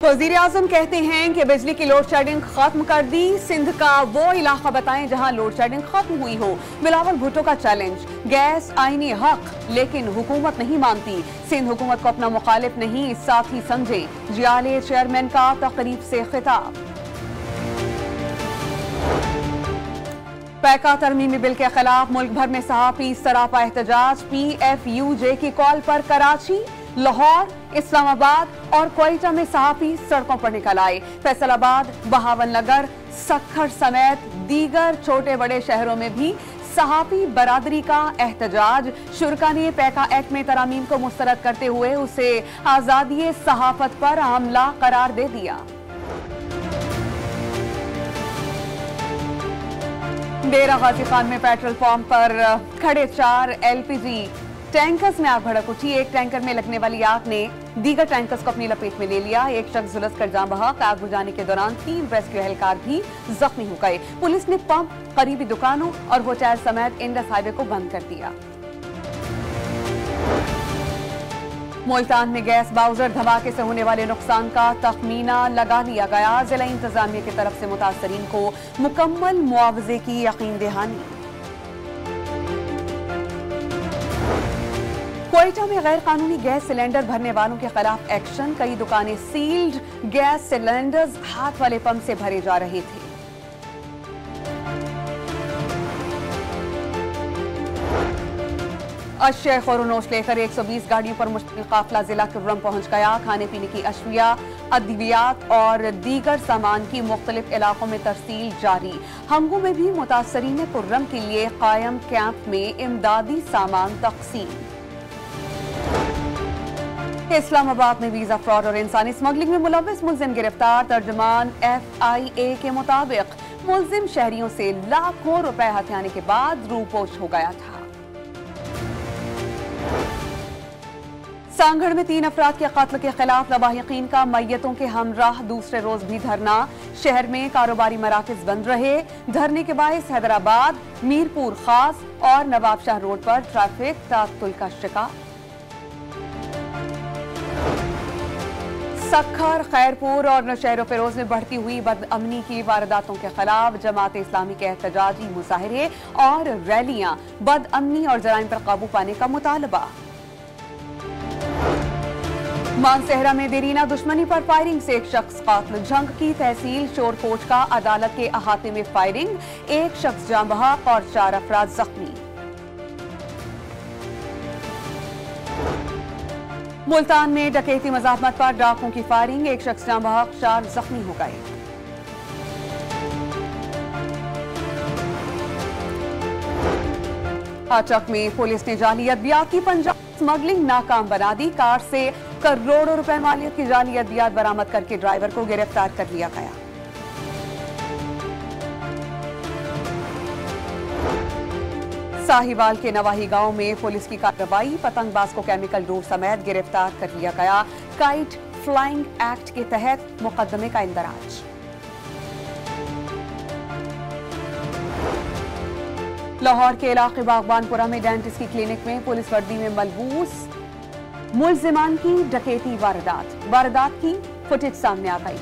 वज़ीर-ए-आज़म कहते हैं कि बिजली की लोड शेडिंग खत्म कर दी। सिंध का वो इलाका बताएं जहां लोड शेडिंग खत्म हुई हो। बिलावल भुट्टो का चैलेंज, गैस आईनी हक लेकिन हुकूमत नहीं मानती। सिंध हुकूमत को अपना मुखालिफ नहीं साथी समझे। जियाले चेयरमैन का तकरीब से खिताब। पैका तरमीमी बिल के खिलाफ मुल्क भर में सहाफी सरापा एहतजाज। PFUJ की कॉल पर कराची, लाहौर, इस्लामाबाद और क्वेटा में सहाफी सड़कों पर निकल आए। फैसलाबाद, बहावलनगर, सक्खर समेत दीगर छोटे बड़े शहरों में भी सहाफी बरादरी का एहतजाज। शुरा ने पैका एक्ट में तरामीम को मुस्तरद करते हुए उसे आजादी सहाफत पर हमला करार दे दिया। डेरा गाजी खान में पेट्रोल पंप पर खड़े 4 LPG टैंकर्स में आग भड़क उठी। एक टैंकर में लगने वाली आग ने दीगर टैंकर्स को अपनी लपेट में ले लिया। एक शख्स झुलस कर जान बहक। आग बुझाने के दौरान 3 रेस्क्यू एहलकार भी जख्मी हो गए। पुलिस ने पंप, करीबी दुकानों और होटल समेत इंडस हाईवे को बंद कर दिया। मुल्तान में गैस बाउजर धमाके से होने वाले नुकसान का तखमीना लगा लिया गया। जिला इंतजामिया की तरफ से मुतासरीन को मुकम्मल मुआवजे की यकीन दहानी। क्वेटा में गैर कानूनी गैस सिलेंडर भरने वालों के खिलाफ एक्शन। कई दुकानें सील्ड, गैस सिलेंडर्स हाथ वाले पंप से भरे जा रहे थे। अशय खोरोनोश लेकर 120 गाड़ियों पर मुश्तमिल काफिला जिला कुर्रम पहुंच गया। खाने पीने की अशिया, अद्वियात और दीगर सामान की मुख्तलिफ इलाकों में तरसील जारी। हंगू में भी मुतासरीन कुर्रम के लिए कायम कैंप में इमदादी सामान तकसीम। इस्लामाबाद में वीजा फ्रॉड और इंसानी स्मगलिंग में मुलव्विस मुलजिम गिरफ्तार। तर्जुमान FIA के मुताबिक मुलजिम शहरियों से लाखों रुपए हथियाने के बाद रूपोश हो गया था। सांगढ़ में 3 अफराद के कत्ल के खिलाफ लवाहिकीन का मैयतों के हमराह दूसरे रोज भी धरना। शहर में कारोबारी मराकज बंद रहे। धरने के बायस हैदराबाद, मीरपुर खास और नवाबशाह रोड पर ट्रैफिक तात्तुल का शिकार। सक्खर, खैरपुर और नौशहर फिरोज में बढ़ती हुई बदअमनी की वारदातों के खिलाफ जमात इस्लामी के एहतजाजी मुजाहरे और रैलियां। बदअमनी और जराइम पर काबू पाने का मुतालबा। मानसेहरा में देरीना दुश्मनी पर फायरिंग से एक शख्स कातिल। जंग की तहसील शोरकोट का अदालत के अहाते में फायरिंग। एक शख्स जान बहक और 4 अफराद जख्मी। मुल्तान में डकैती मज़ाहमत पर डाकुओं की फायरिंग। एक शख्स जान बहक, 4 जख्मी हो गए। आचक में पुलिस ने जाली अद्वियात की पंजाब स्मगलिंग नाकाम बना दी। कार से करोड़ों रुपए मालियत की जाली अद्वियात बरामद करके ड्राइवर को गिरफ्तार कर लिया गया। साहिवाल के नवाही गांव में पुलिस की कार्रवाई। पतंगबाज को केमिकल डोज समेत गिरफ्तार कर लिया गया। काइट फ्लाइंग एक्ट के तहत मुकदमे का इंदराज। लाहौर के इलाके बागबानपुरा में डेंटिस्ट की क्लिनिक में पुलिस वर्दी में मलबूस मुलजिमान की डकैती वारदात की फुटेज सामने आ गई।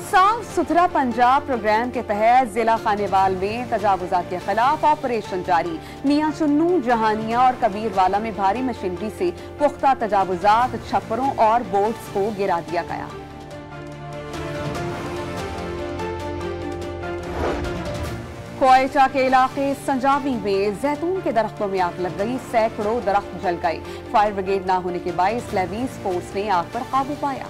साफ सुथरा पंजाब प्रोग्राम के तहत जिला खानेवाल में तजावुजात के खिलाफ ऑपरेशन जारी। मियां चुन्नू, जहानिया और कबीरवाला में भारी मशीनरी से पुख्ता तजावुजात, छप्परों और बोट्स को गिरा दिया गया। क्वेटा के इलाके संजावी में जैतून के दरख्तों में आग लग गई। सैकड़ों दरख्त जल गए। फायर ब्रिगेड न होने के बायस लेवीज फोर्स ने आग पर काबू पाया।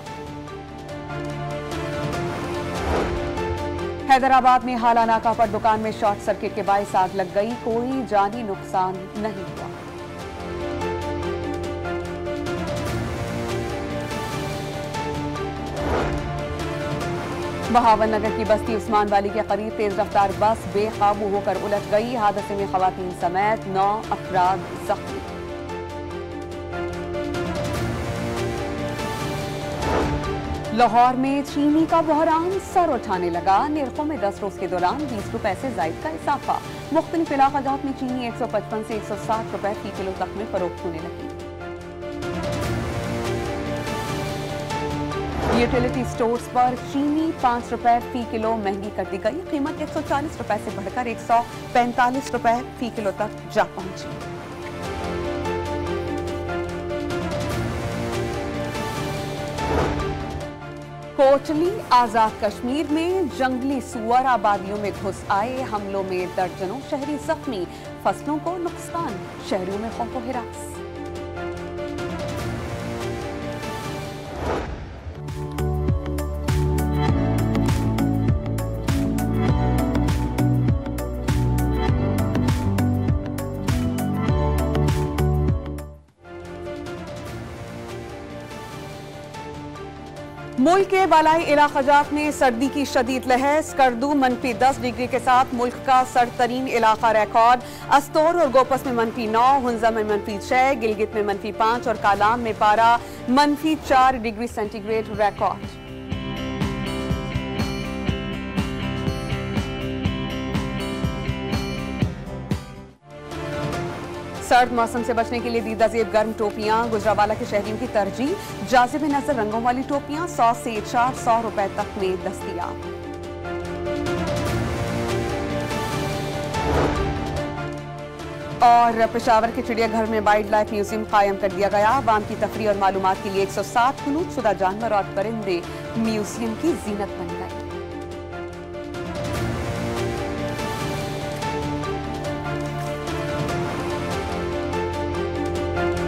हैदराबाद में हाला नाका पर दुकान में शॉर्ट सर्किट के बायस आग लग गई। कोई जानी नुकसान नहीं हुआ। बहावलनगर की बस्ती उस्मान वाली के करीब तेज रफ्तार बस बेकाबू होकर उलट गई। हादसे में खवातीन समेत 9 अफराद जख्मी। लाहौर में चीनी का बहरान सर उठाने लगा। निर्खों में 10 रोज के दौरान 20 रुपए से जायद का इजाफा। मुख्तलिफ इलाकाजात में चीनी 155 से 160 रुपए फी किलो तक में फरोख्त होने लगी। यूटिलिटी स्टोर्स पर चीनी 5 रुपए फी किलो महंगी कर दी गई। कीमत 140 रुपए से बढ़कर 145 रुपए फी किलो तक जा पहुंची। कोटली आजाद कश्मीर में जंगली सुअर आबादियों में घुस आए। हमलों में दर्जनों शहरी जख्मी, फसलों को नुकसान, शहरियों में खौफ व हिरास। मुल्क के बालाई इलाकाजात में सर्दी की शदीद लहर। स्कर्दू -10 डिग्री के साथ मुल्क का सर्दतरीन इलाका रिकॉर्ड। अस्तोर और गोपस में -9, हुंजा में -6, गिलगित में -5 और कालाम में पारा -4 डिग्री सेंटीग्रेड रिकॉर्ड। सर्द मौसम से बचने के लिए दीदाजेब गर्म टोपियां गुजरावाला के शहरियों की तरजीह। जाजिब नजर रंगों वाली टोपियां 100 से 400 रुपए तक में दस्तयाब। और पेशावर के चिड़ियाघर में वाइल्ड लाइफ म्यूजियम कायम कर दिया गया। आवाम की तफरीह और मालूमात के लिए 107 खुनूत शुदा जानवर और परिंदे म्यूजियम की जीनत बन गए।